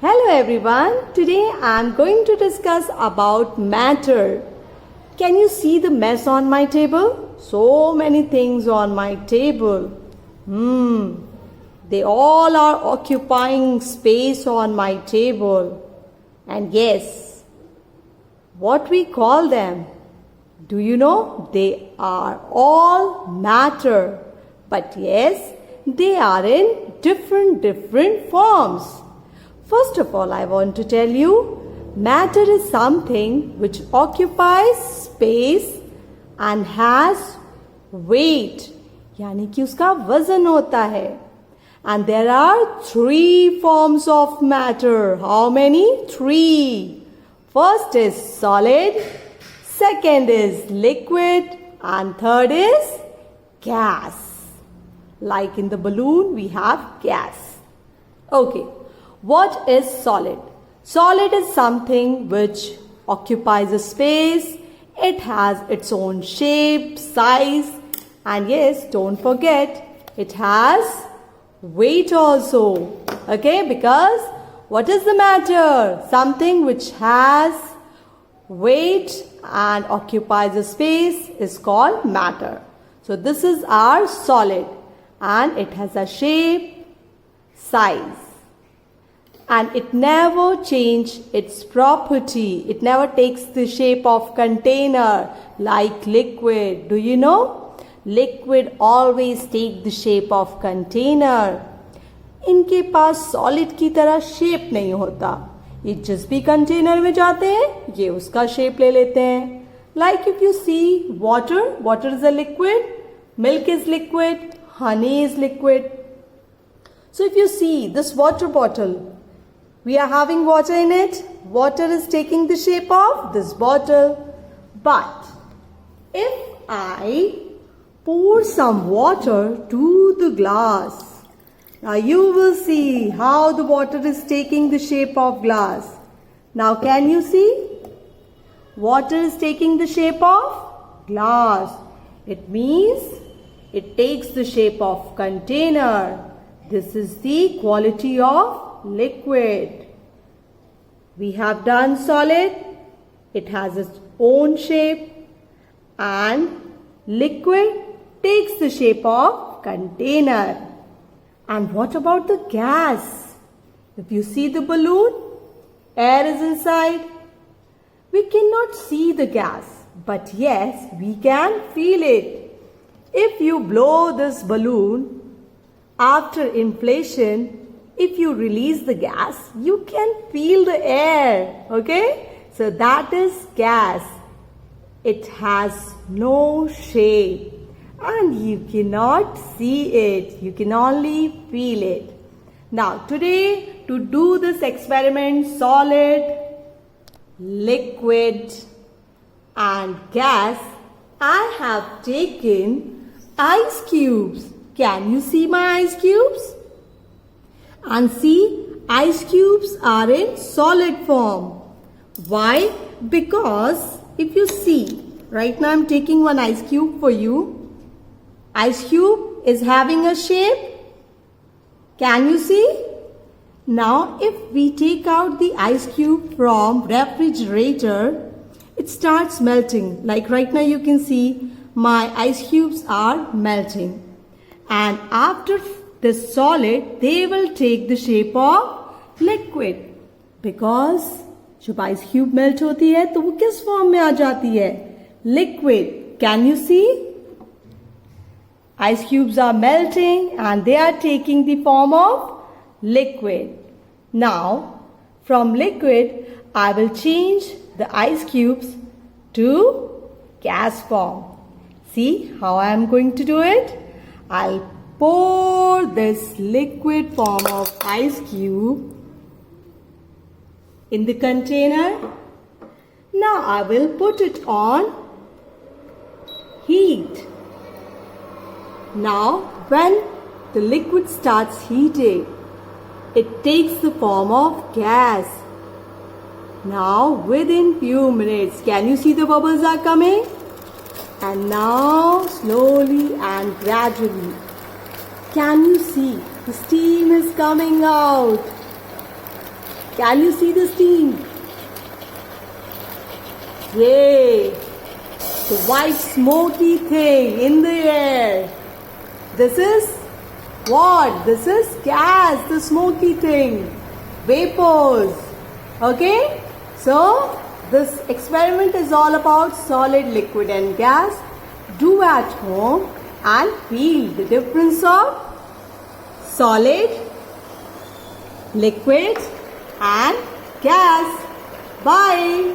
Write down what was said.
Hello everyone. Today I am going to discuss about matter. Can you see the mess on my table? So many things on my table. They all are occupying space on my table. And yes, what we call them? Do you know? They are all matter. But yes, they are in different forms. First of all, I want to tell you, matter is something which occupies space and has weight. यानी कि उसका वजन होता है. And there are 3 forms of matter. How many? 3. First is solid, second is liquid, and third is gas. Like in the balloon, we have gas. Okay. What is solid? Solid is something which occupies a space. It has its own shape, size, and yes, don't forget, it has weight also. Okay, because what is the matter? Something which has weight and occupies a space is called matter. So this is our solid, and it has a shape, size. And it never changes its property. It never takes the shape of container like liquid. Do you know? Liquid always take the shape of container. इनके पास solid की तरह shape नहीं होता. ये जिस भी container में जाते हैं, ये उसका shape ले लेते हैं. Like if you see water, water is a liquid, milk is liquid, honey is liquid. So if you see this water bottle, we are having water in it. Water is taking the shape of this bottle. But if I pour some water to the glass, now you will see how the water is taking the shape of glass. Now can you see? Water is taking the shape of glass. It means it takes the shape of container. This is the quality of liquid. We have done solid. It has its own shape, and liquid takes the shape of container. And what about the gas? If you see the balloon, air is inside. We cannot see the gas, but yes, we can feel it. If you blow this balloon, after inflation, if you release the gas, you can feel the air. Okay? So that is gas. It has no shape and you cannot see it. You can only feel it. Now today, to do this experiment, solid, liquid and gas, I have taken ice cubes. Can you see my ice cubes? And see, ice cubes are in solid form. Why? Because if you see, right now I am taking one ice cube for you. Ice cube is having a shape. Can you see? Now if we take out the ice cube from refrigerator, it starts melting. Like right now you can see my ice cubes are melting. And after the solid, they will take the shape of liquid. Because जब ice cube melt होती है तो वो किस form में आ जाती है? Liquid. Can you see? Ice cubes are melting and they are taking the form of liquid. Now, from liquid, I will change the ice cubes to gas form. See how I am going to do it? I'll pour this liquid form of ice cube in the container. Now I will put it on heat. Now when the liquid starts heating, it takes the form of gas. Now within few minutes, can you see the bubbles are coming? And now slowly and gradually, can you see the steam is coming out? Can you see the steam? Yay! The white smoky thing in the air. This is what? This is gas, the smoky thing. Vapors. Okay? So, this experiment is all about solid, liquid and gas. Do at home and feel the difference of solid, liquid and gas. Bye.